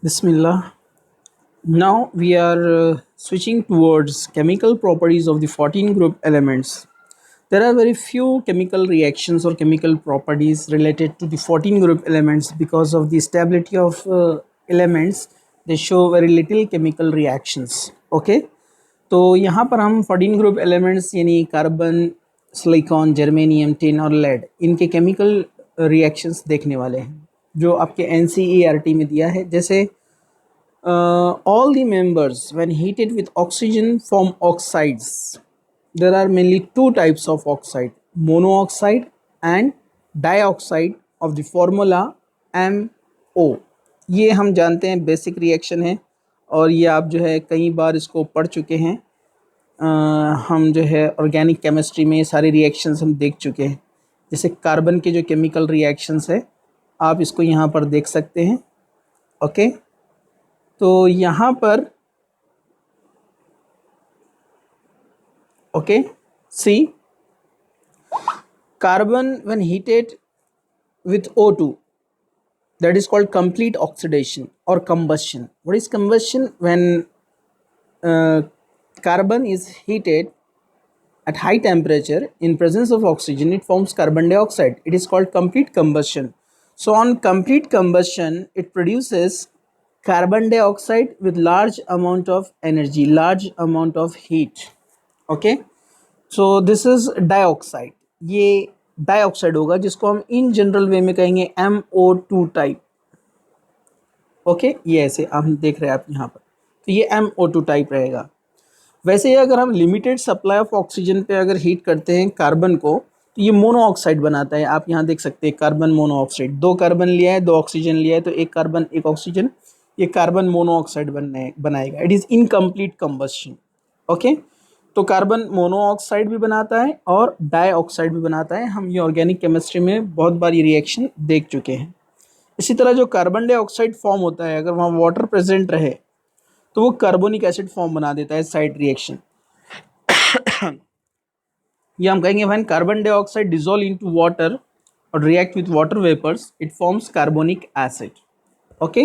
Bismillah. Now we are switching towards chemical properties of the 14 group elements. There are very few chemical reactions or chemical properties related to the 14 group elements because of the stability of elements. They show very little chemical reactions. Okay. तो यहाँ पर हम 14 group elements यानी carbon, silicon, germanium, tin और lead इनके chemical reactions देखने वाले हैं जो आपके NCERT में दिया है। जैसे all the members when heated with oxygen form oxides. There are mainly two types of oxide, monooxide and dioxide of the formula MO. ये हम जानते हैं बेसिक रिएक्शन है और ये आप जो है कई बार इसको पढ़ चुके हैं। हम जो है ऑर्गेनिक केमिस्ट्री में ये सारे रिएक्शंस हम देख चुके हैं। जैसे कार्बन के जो केमिकल रिएक्शंस है आप इसको यहाँ पर देख सकते हैं। ओके, तो यहाँ पर okay see carbon when heated with O2, that is called complete oxidation or combustion. What is combustion? When carbon is heated at high temperature in presence of oxygen, it forms carbon dioxide. It is called complete combustion. So on complete combustion it produces carbon dioxide with large amount of energy, large amount of heat. Okay, so this is dioxide. ये dioxide होगा जिसको हम in general वे में कहेंगे MO2 type. Okay, ये ऐसे हम देख रहे हैं आप यहाँ पर, तो ये MO2 टाइप रहेगा। वैसे ही अगर हम लिमिटेड सप्लाई ऑफ ऑक्सीजन पे अगर हीट करते हैं कार्बन को तो ये मोनोऑक्साइड बनाता है। आप यहाँ देख सकते हैं कार्बन मोनोऑक्साइड, दो कार्बन लिया है, दो ऑक्सीजन लिया है, तो एक कार्बन एक ऑक्सीजन, ये कार्बन मोनोऑक्साइड बनाएगा। It is incomplete combustion. Okay, तो कार्बन मोनोऑक्साइड भी बनाता है और डाइऑक्साइड भी बनाता है। हम ये ऑर्गेनिक केमिस्ट्री में बहुत बार ये रिएक्शन देख चुके हैं। इसी तरह जो कार्बन डाइऑक्साइड फॉर्म होता है अगर वहाँ वाटर प्रेजेंट रहे तो वो कार्बोनिक एसिड फॉर्म बना देता है, साइड रिएक्शन। ये हम कहेंगे when carbon dioxide dissolve into water और react with water vapours it forms carbonic acid. Okay,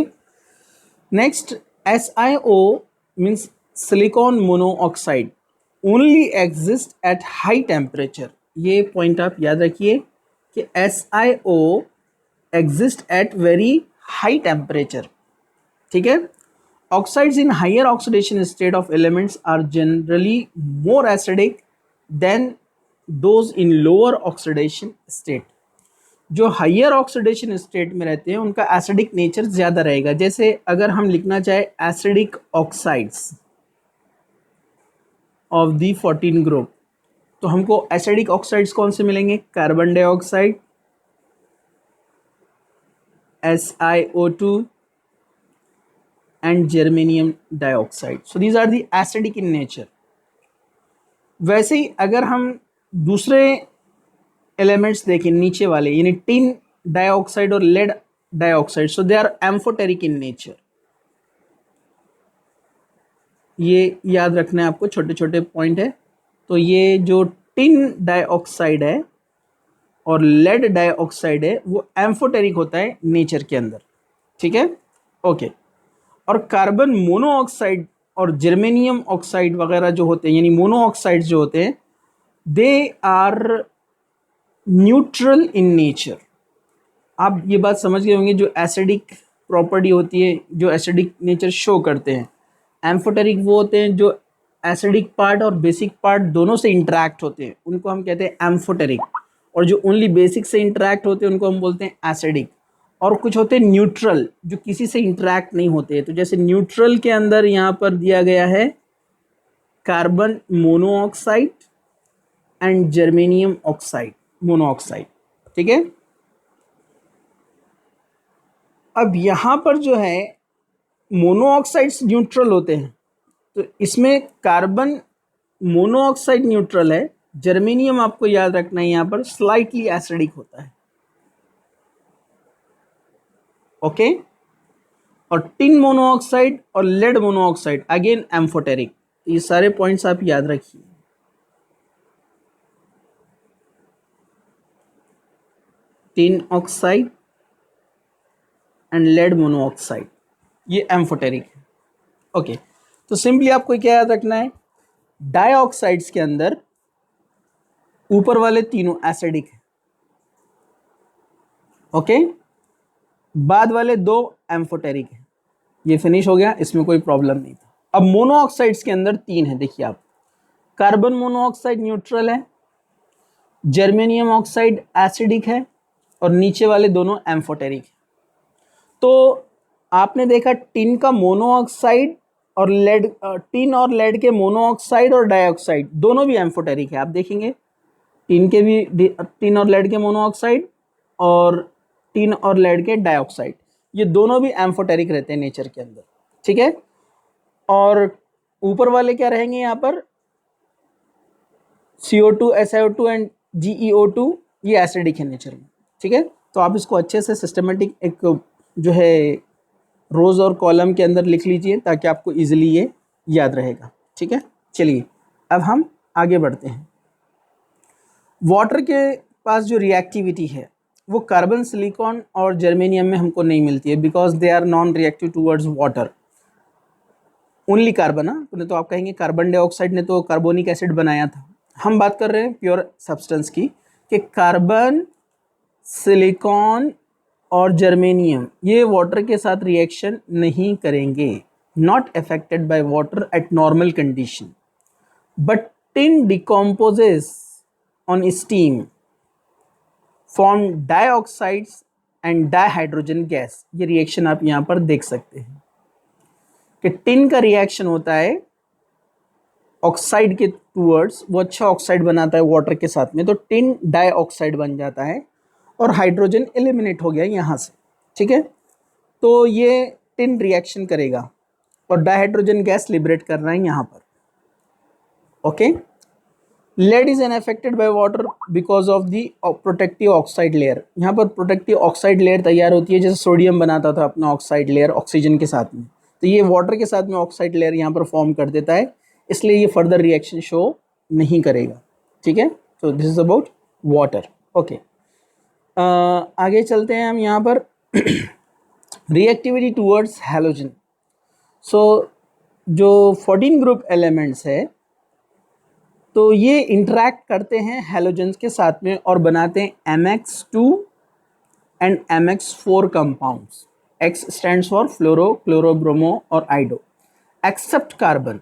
next SiO means silicon monoxide only exist at high temperature. ये पॉइंट आप याद रखिए कि SiO exist at very high temperature. ठीक है, oxides in higher oxidation state of elements are generally more acidic than those in lower oxidation state. जो higher oxidation state में रहते हैं उनका एसिडिक नेचर ज़्यादा रहेगा। जैसे अगर हम लिखना चाहे acidic oxides of the 14 group तो हमको एसिडिक ऑक्साइड्स कौन से मिलेंगे? Carbon dioxide, SiO2 and germanium dioxide. So these are the acidic in nature. वैसे ही अगर हम दूसरे एलिमेंट्स देखें नीचे वाले यानी टिन डाइऑक्साइड और lead dioxide, so they are amphoteric in nature. ये याद रखना है आपको, छोटे छोटे पॉइंट है। तो ये जो टिन डाइऑक्साइड है और लेड डाइऑक्साइड है वो एम्फोटेरिक होता है नेचर के अंदर। ठीक है, ओके। और कार्बन मोनोऑक्साइड और जर्मेनियम ऑक्साइड वगैरह जो होते हैं यानी मोनोऑक्साइड जो होते हैं they are neutral in nature. आप ये बात समझ गए होंगे, जो एसिडिक प्रॉपर्टी होती है, जो एसिडिक नेचर शो करते हैं। एम्फोटेरिक वो होते हैं जो एसिडिक पार्ट और बेसिक पार्ट दोनों से इंटरेक्ट होते हैं, उनको हम कहते हैं एम्फोटेरिक। और जो ओनली बेसिक से इंटरेक्ट होते हैं उनको हम बोलते हैं एसिडिक। और कुछ होते हैं न्यूट्रल जो किसी से इंटरेक्ट नहीं होते। तो जैसे न्यूट्रल के अंदर यहाँ पर दिया गया है carbon monoxide and germanium oxide monoxide. ठीक है, अब यहाँ पर जो है मोनोऑक्साइड्स न्यूट्रल होते हैं, तो इसमें कार्बन मोनोऑक्साइड न्यूट्रल है, जर्मेनियम आपको याद रखना है यहाँ पर स्लाइटली एसिडिक होता है। ओके, और टिन मोनोऑक्साइड और लेड मोनोऑक्साइड अगेन एम्फोटेरिक। ये सारे पॉइंट्स आप याद रखिए। Tin oxide and lead monoxide ये एम्फोटेरिक है। ओके, तो सिंपली आपको क्या याद रखना है, डाइऑक्साइड्स के अंदर ऊपर वाले तीनों एसिडिक है, ओके, बाद वाले दो एम्फोटेरिक है। ये फिनिश हो गया, इसमें कोई प्रॉब्लम नहीं था। अब मोनोऑक्साइड्स के अंदर तीन है, देखिए आप, कार्बन मोनोऑक्साइड न्यूट्रल है, जर्मेनियम ऑक्साइड एसिडिक है, और नीचे वाले दोनों एम्फोटेरिक है। तो आपने देखा टिन का मोनोऑक्साइड और लेड, टिन और लेड के मोनोऑक्साइड और डाइऑक्साइड दोनों भी एम्फोटेरिक है। आप देखेंगे टिन के भी, टिन और लेड के मोनोऑक्साइड और टिन और लेड के डाइऑक्साइड, ये दोनों भी एम्फोटेरिक रहते हैं नेचर के अंदर, ठीक है। और ऊपर वाले क्या रहेंगे यहाँ पर, CO2, SiO2 एंड GeO2, ये एसिडिक है नेचर में, ठीक है। तो आप इसको अच्छे से सिस्टमेटिक एक जो है रोज और कॉलम के अंदर लिख लीजिए ताकि आपको इजीली ये याद रहेगा, ठीक है। चलिए अब हम आगे बढ़ते हैं। वाटर के पास जो रिएक्टिविटी है वो कार्बन, सिलिकॉन और जर्मेनियम में हमको नहीं मिलती है, because they are non reactive towards water. Only carbon, तो आप कहेंगे कार्बन डाइऑक्साइड ने तो कार्बोनिक एसिड बनाया था। हम बात कर रहे हैं प्योर सब्सटेंस की, कि कार्बन, सिलिकॉन और जर्मेनियम ये वाटर के साथ रिएक्शन नहीं करेंगे, not affected by water at normal condition, but tin decomposes on steam, form dioxides and dihydrogen gas. ये रिएक्शन आप यहाँ पर देख सकते हैं कि टिन का रिएक्शन होता है ऑक्साइड के टूवर्ड्स, वो अच्छा ऑक्साइड बनाता है वाटर के साथ में, तो टिन डाइऑक्साइड बन जाता है और हाइड्रोजन एलिमिनेट हो गया यहाँ से, ठीक है। तो ये टिन रिएक्शन करेगा और डाइहाइड्रोजन गैस लिबरेट कर रहा है यहाँ पर, okay. Lead is unaffected by water because of the protective oxide layer. यहाँ पर प्रोटेक्टिव ऑक्साइड लेयर तैयार होती है, जैसे सोडियम बनाता था अपना ऑक्साइड लेयर ऑक्सीजन के साथ में, तो ये वाटर के साथ में ऑक्साइड लेयर यहाँ पर फॉर्म कर देता है, इसलिए ये फर्दर रिएक्शन शो नहीं करेगा, ठीक है। तो this is about water, okay. आगे चलते हैं हम यहाँ पर रिएक्टिविटी टूवर्ड्स हैलोजन। सो जो 14 ग्रुप एलिमेंट्स है तो ये इंटरैक्ट करते हैं हैलोजेंस के साथ में और बनाते हैं MX2 and MX4 compounds. X stands for fluoro, chloro, bromo और आइडो, एक्सेप्ट कार्बन,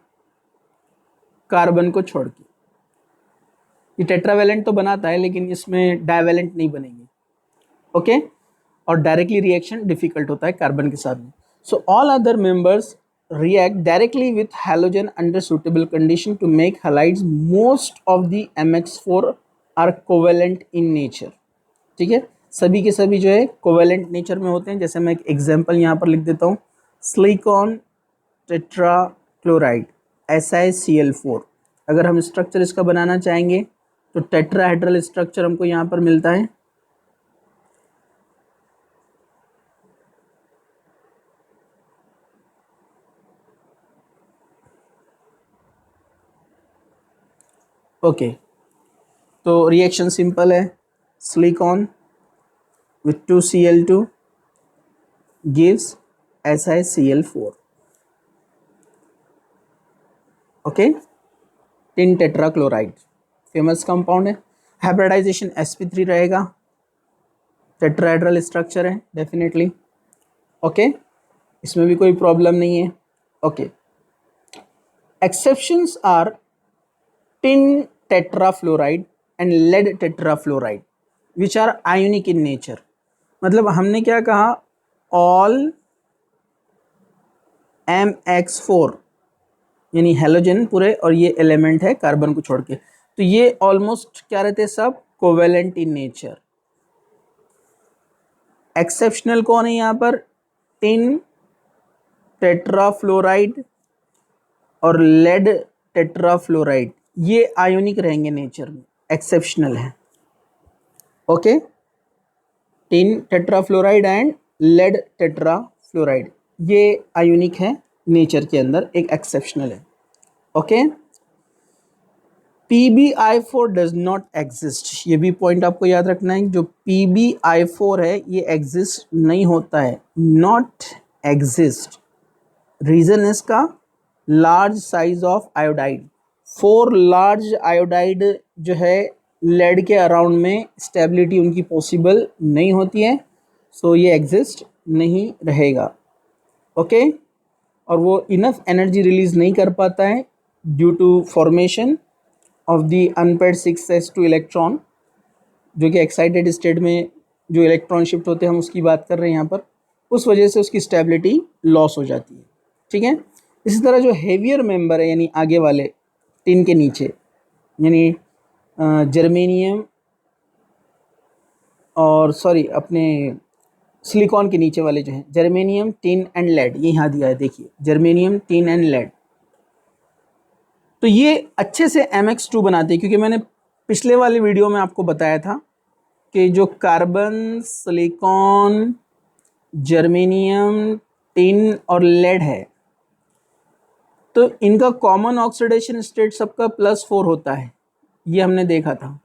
कार्बन को छोड़ के। ये टेट्रावेलेंट तो बनाता है लेकिन इसमें डाइवेलेंट नहीं बनेंगे, ओके। और डायरेक्टली रिएक्शन डिफिकल्ट होता है कार्बन के साथ में। So all other members react directly with halogen under suitable condition to make halides. Most of the MX4 are covalent in nature, ठीक है। सभी के सभी जो है कोवेलेंट नेचर में होते हैं। जैसे मैं एक एग्जांपल यहाँ पर लिख देता हूँ, सिलिकॉन टेट्रा क्लोराइड SiCl4। अगर हम स्ट्रक्चर इसका बनाना चाहेंगे तो टेट्राहेड्रल स्ट्रक्चर हमको यहाँ पर मिलता है, ओके। तो रिएक्शन सिंपल है, silicon with 2Cl2 gives SiCl4, okay. Tin tetrachloride famous compound है, हाइब्रिडाइजेशन sp3 रहेगा, टेट्राहेड्रल स्ट्रक्चर है डेफिनेटली, ओके। इसमें भी कोई प्रॉब्लम नहीं है, okay. Exceptions are tin tetrafluoride and lead tetrafluoride which are ionic in nature. मतलब हमने क्या कहा, ऑल MX4 यानी हेलोजन पूरे, और ये एलिमेंट है कार्बन को छोड़ के, तो ये ऑलमोस्ट क्या रहते हैं, सब कोवेलेंट इन नेचर। एक्सेप्शनल कौन है यहाँ पर, टिन टेट्राफ्लोराइड और लेड टेट्राफ्लोराइड, ये आयोनिक रहेंगे नेचर में, एक्सेप्शनल है, okay. Tin tetrafluoride and lead tetrafluoride ये आयोनिक है नेचर के अंदर, एक एक्सेप्शनल है, okay. PbI4 does not exist, ये भी पॉइंट आपको याद रखना है। जो PbI4 है ये एग्जिस्ट नहीं होता है, नॉट एग्जिस्ट, रीज़न इसका large size of iodide. 4 large iodide जो है लेड के अराउंड में स्टेबिलिटी उनकी पॉसिबल नहीं होती है, सो ये एग्जिस्ट नहीं रहेगा। ओके, और वो इनफ एनर्जी रिलीज नहीं कर पाता है due to formation of the unpaired 6s2 electron, जो कि एक्साइटेड स्टेट में जो इलेक्ट्रॉन शिफ्ट होते हैं हम उसकी बात कर रहे हैं यहाँ पर, उस वजह से उसकी स्टेबिलिटी लॉस हो जाती है। ठीक है, इसी तरह जो हेवियर मेंबर है यानी आगे वाले टिन के नीचे, यानी जर्मेनियम और अपने सिलिकॉन के नीचे वाले जो हैं जर्मेनियम, टिन एंड लेड, ये यहाँ दिया है देखिए, जर्मेनियम, टिन एंड लेड। तो ये अच्छे से MX2 बनाते हैं, क्योंकि मैंने पिछले वाले वीडियो में आपको बताया था कि जो कार्बन, सिलिकॉन, जर्मेनियम, टिन और लेड है, तो इनका कॉमन ऑक्सीडेशन स्टेट सबका +4 होता है, ये हमने देखा था।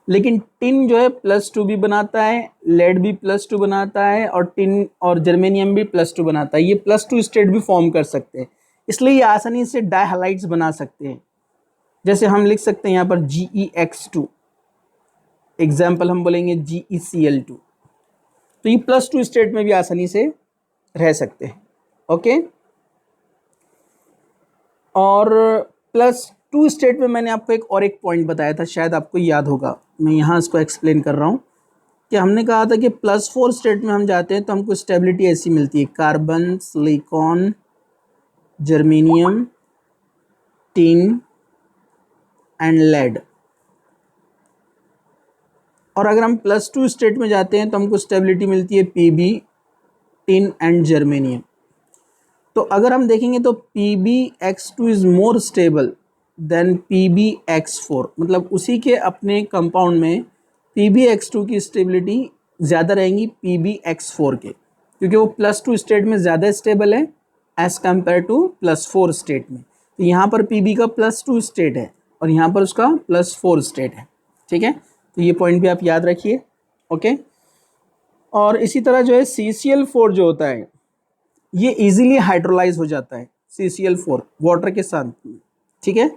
लेकिन टिन जो है +2 भी बनाता है, लेड भी +2 बनाता है, और टिन और जर्मेनियम भी +2 बनाता है। ये +2 स्टेट भी फॉर्म कर सकते हैं, इसलिए ये आसानी से डाइहालाइड्स बना सकते हैं। जैसे हम लिख सकते हैं यहाँ पर GeX2, एग्जाम्पल हम बोलेंगे GeCl2। तो ये +2 स्टेट में भी आसानी से रह सकते हैं। ओके, और +2 स्टेट में मैंने आपको एक पॉइंट बताया था, शायद आपको याद होगा, मैं यहाँ इसको एक्सप्लेन कर रहा हूँ कि हमने कहा था कि +4 स्टेट में हम जाते हैं तो हमको स्टेबिलिटी ऐसी मिलती है, carbon, silicon, germanium, tin and lead. और अगर हम +2 स्टेट में जाते हैं तो हमको स्टेबिलिटी मिलती है Pb, टिन एंड जर्मेनियम। तो अगर हम देखेंगे तो PbX2 is more stable then PbX4, मतलब उसी के अपने कंपाउंड में PbX2 की स्टेबिलिटी ज़्यादा रहेंगी PbX4 के, क्योंकि वो +2 स्टेट में ज़्यादा स्टेबल है एज़ कम्पेयर टू +4 स्टेट में। तो यहाँ पर Pb का +2 स्टेट है और यहाँ पर उसका +4 स्टेट है। ठीक है, तो ये पॉइंट भी आप याद रखिए। ओके, और इसी तरह जो है CCl4 जो होता है ये इजीली हाइड्रोलाइज हो जाता है, CCl4 वाटर के साथ। ठीक है,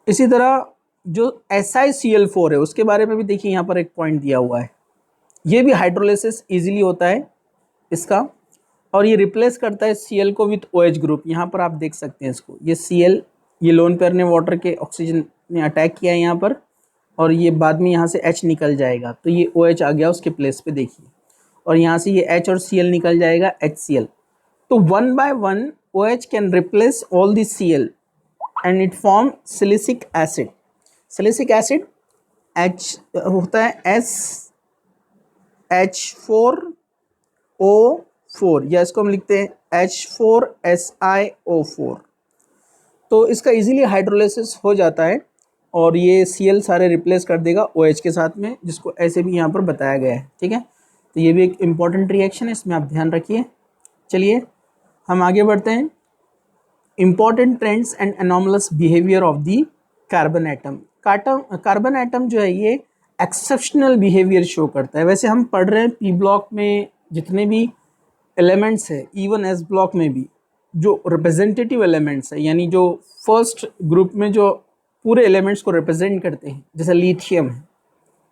इसी तरह जो SiCl4 है उसके बारे में भी देखिए, यहाँ पर एक पॉइंट दिया हुआ है, ये भी हाइड्रोलाइसिस इजीली होता है इसका, और ये रिप्लेस करता है Cl को विथ OH ग्रुप। यहाँ पर आप देख सकते हैं इसको, ये Cl, ये लोन पेयर ने वाटर के ऑक्सीजन ने अटैक किया है यहाँ पर, और ये बाद में यहाँ से H निकल जाएगा, तो ये OH आ गया उसके प्लेस पे देखिए, और यहाँ से ये H और Cl निकल जाएगा HCl। तो 1 by 1 OH can replace all the Cl and it form silicic acid. Silicic acid H होता है SH4O4, या इसको हम लिखते हैं H4SiO4। तो इसका इजीली हाइड्रोलाइसिस हो जाता है और ये Cl सारे रिप्लेस कर देगा OH के साथ में, जिसको ऐसे भी यहाँ पर बताया गया है। ठीक है, तो ये भी एक इम्पॉर्टेंट रिएक्शन है, इसमें आप ध्यान रखिए। चलिए हम आगे बढ़ते हैं। Important trends and anomalous behaviour of the carbon atom. Carbon atom जो है ये एक्सेप्शनल बिहेवियर शो करता है। वैसे हम पढ़ रहे हैं P ब्लॉक में जितने भी एलिमेंट्स है, इवन S ब्लॉक में भी जो रिप्रेजेंटेटिव एलिमेंट्स है, यानी जो फर्स्ट ग्रुप में जो पूरे एलिमेंट्स को रिप्रेजेंट करते हैं, जैसे लिथियम है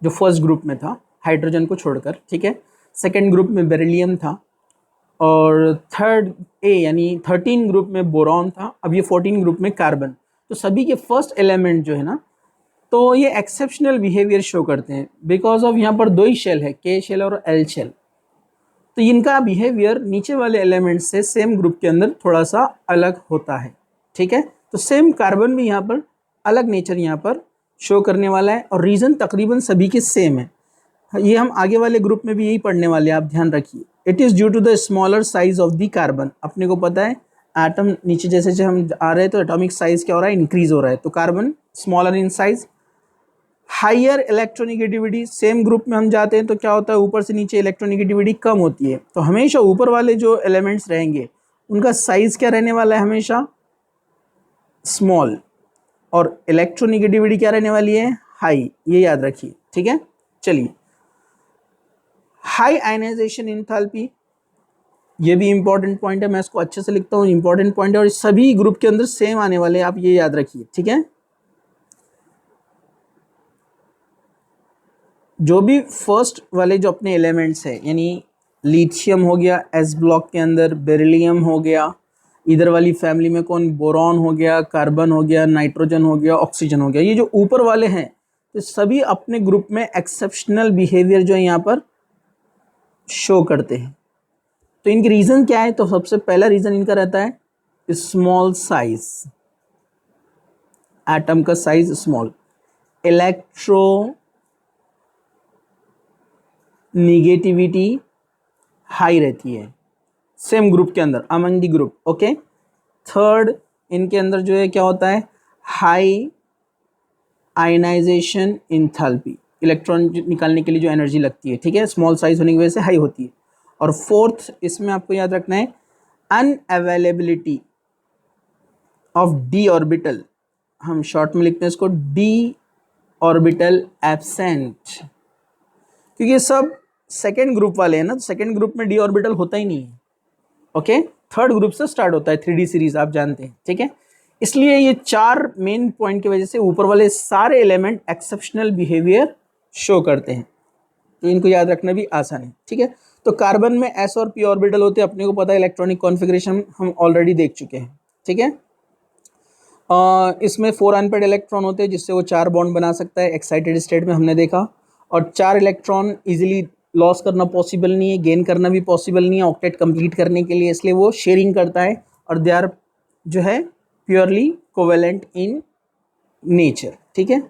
जो फर्स्ट ग्रुप में था हाइड्रोजन को छोड़कर। ठीक है, सेकेंड ग्रुप में बेरिलियम था, और थर्ड यानी 13 ग्रुप में बोरॉन था, अब ये 14 ग्रुप में कार्बन। तो सभी के फर्स्ट एलिमेंट जो है ना, तो ये एक्सेप्शनल बिहेवियर शो करते हैं बिकॉज ऑफ यहाँ पर 2 ही शेल है, K शेल और L शेल। तो इनका बिहेवियर नीचे वाले एलिमेंट से सेम ग्रुप के अंदर थोड़ा सा अलग होता है। ठीक है, तो सेम कार्बन भी यहाँ पर अलग नेचर यहाँ पर शो करने वाला है, और रीज़न तकरीबन सभी के सेम है। ये हम आगे वाले ग्रुप में भी यही पढ़ने वाले हैं, आप ध्यान रखिए। It is due to the smaller size of the carbon. अपने को पता है एटम नीचे जैसे जैसे हम आ रहे हैं तो एटॉमिक साइज क्या हो रहा है, इंक्रीज हो रहा है, तो carbon smaller in size. Higher electronegativity, same group में हम जाते हैं तो क्या होता है, ऊपर से नीचे इलेक्ट्रोनिगेटिविटी कम होती है, तो हमेशा ऊपर वाले जो एलिमेंट्स रहेंगे उनका साइज क्या रहने वाला है, हमेशा स्मॉल, और इलेक्ट्रोनिगेटिविटी क्या रहने वाली है, हाई, ये याद रखिए। ठीक है, चलिए हाई आयनाइजेशन इंथैल्पी, ये भी इंपॉर्टेंट पॉइंट है, मैं इसको अच्छे से लिखता हूँ, इंपॉर्टेंट पॉइंट है और सभी ग्रुप के अंदर सेम आने वाले हैं, आप ये याद रखिए, ठीक है। जो भी फर्स्ट वाले जो अपने एलिमेंट्स हैं, यानी लिथियम हो गया एस ब्लॉक के अंदर, बेरिलियम हो गया, इधर वाली फैमिली में कौन, बोरॉन हो गया, कार्बन हो गया, नाइट्रोजन हो गया, ऑक्सीजन हो गया, ये जो ऊपर वाले हैं तो सभी अपने ग्रुप में एक्सेप्शनल बिहेवियर जो है यहाँ पर शो करते हैं। तो इनके रीजन क्या है, तो सबसे पहला रीजन इनका रहता है स्मॉल साइज, एटम का size small, electro negativity high रहती है सेम ग्रुप के अंदर, among the group, okay. Third, इनके अंदर जो है क्या होता है, हाई आयनाइजेशन इंथैल्पी, इलेक्ट्रॉन निकालने के लिए जो एनर्जी लगती है, ठीक है, स्मॉल साइज होने की वजह से हाई होती है। और फोर्थ, इसमें आपको याद रखना है अनअवेलेबिलिटी ऑफ डी ऑर्बिटल, हम शॉर्ट में लिखते हैं इसको डी ऑर्बिटल एब्सेंट, क्योंकि ये सब सेकेंड ग्रुप वाले हैं ना, तो सेकेंड ग्रुप में डी ऑर्बिटल होता ही नहीं है, ओके। थर्ड ग्रुप से स्टार्ट होता है 3D सीरीज, आप जानते हैं, ठीक है। इसलिए ये चार मेन पॉइंट की वजह से ऊपर वाले सारे एलिमेंट एक्सेप्शनल बिहेवियर शो करते हैं, तो इनको याद रखना भी आसान है, ठीक है। तो कार्बन में एस और पी ऑर्बिटल होते हैं, अपने को पता है, इलेक्ट्रॉनिक कॉन्फ़िगरेशन हम ऑलरेडी देख चुके हैं, ठीक है। इसमें 4 अनपेड इलेक्ट्रॉन होते हैं जिससे वो 4 बॉन्ड बना सकता है, एक्साइटेड स्टेट में हमने देखा, और 4 इलेक्ट्रॉन इजीली लॉस करना पॉसिबल नहीं है, गेन करना भी पॉसिबल नहीं है ऑक्टेट कंप्लीट करने के लिए, इसलिए वो शेयरिंग करता है, और दे आर जो है प्योरली कोवेलेंट इन नेचर, ठीक है।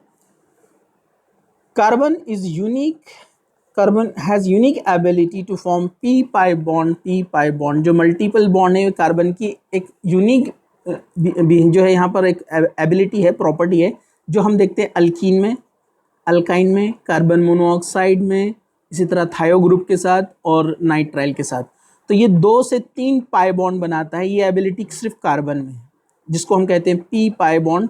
Carbon is unique, carbon has unique ability to form p pi bond, जो मल्टीपल बॉन्ड है कार्बन की एक यूनिक जो है यहाँ पर एक एबिलिटी है, प्रॉपर्टी है, जो हम देखते हैं अल्कीन में, अल्काइन में, कार्बन मोनोऑक्साइड में, इसी तरह थायो ग्रुप के साथ और नाइट्राइल के साथ। तो ये 2 से 3 पाई बॉन्ड बनाता है, ये एबिलिटी सिर्फ कार्बन में है, जिसको हम कहते हैं पी पाई बॉन्ड,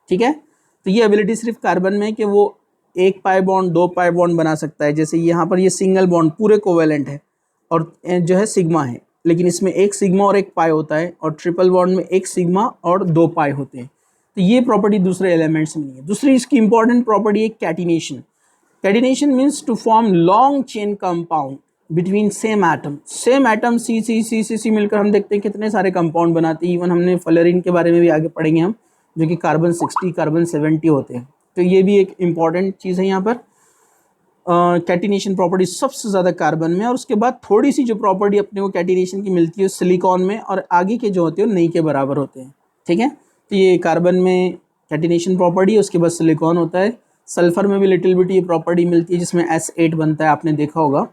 ठीक है। तो ये एबिलिटी सिर्फ कार्बन में है कि वो 1 पाई बॉन्ड 2 पाई बॉन्ड बना सकता है, जैसे यहाँ पर ये सिंगल बॉन्ड पूरे कोवेलेंट है और जो है सिग्मा है, लेकिन इसमें 1 सिग्मा और 1 पाई होता है, और ट्रिपल बॉन्ड में 1 सिग्मा और 2 पाई होते हैं। तो ये प्रॉपर्टी दूसरे एलिमेंट्स में नहीं है। दूसरी इसकी इंपॉर्टेंट प्रॉपर्टी है catenation. Catenation means to form long chain compound between same atom सी मिलकर हम देखते हैं कितने सारे कंपाउंड बनाते हैं, इवन हमने फ्लोरीन के बारे में भी आगे पढ़ेंगे हम, जो कि कार्बन 60 कार्बन 70 होते हैं। तो ये भी एक इम्पॉर्टेंट चीज़ है यहाँ पर। कैटिनेशन प्रॉपर्टी सबसे ज़्यादा कार्बन में, और उसके बाद थोड़ी सी जो प्रॉपर्टी अपने को कैटिनेशन की मिलती है सिलिकॉन में, और आगे के जो होते हैं नहीं के बराबर होते हैं, ठीक है। तो ये कार्बन में कैटिनेशन प्रॉपर्टी, उसके बाद सिलिकॉन होता है। सल्फर में भी लिटिल बिट ये प्रॉपर्टी मिलती है जिसमें S8 बनता है, आपने देखा होगा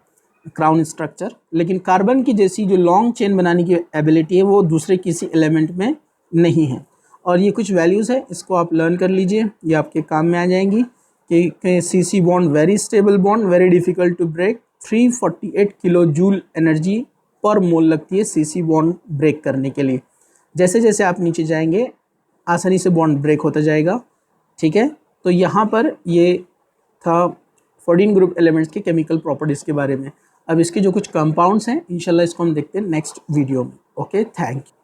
क्राउन स्ट्रक्चर, लेकिन कार्बन की जैसी जो लॉन्ग चेन बनाने की एबिलिटी है वो दूसरे किसी एलिमेंट में नहीं है। और ये कुछ वैल्यूज़ है, इसको आप लर्न कर लीजिए, ये आपके काम में आ जाएंगी कि CC bond very stable bond, very difficult to break, 348 kilo joule energy per mole लगती है CC बॉन्ड ब्रेक करने के लिए। जैसे जैसे आप नीचे जाएंगे आसानी से बॉन्ड ब्रेक होता जाएगा, ठीक है। तो यहाँ पर ये था 14 ग्रुप एलिमेंट्स के केमिकल प्रॉपर्टीज़ के बारे में। अब इसके जो कुछ कंपाउंड्स हैं इंशाल्लाह इसको हम देखते हैं नेक्स्ट वीडियो में। Okay, thank you.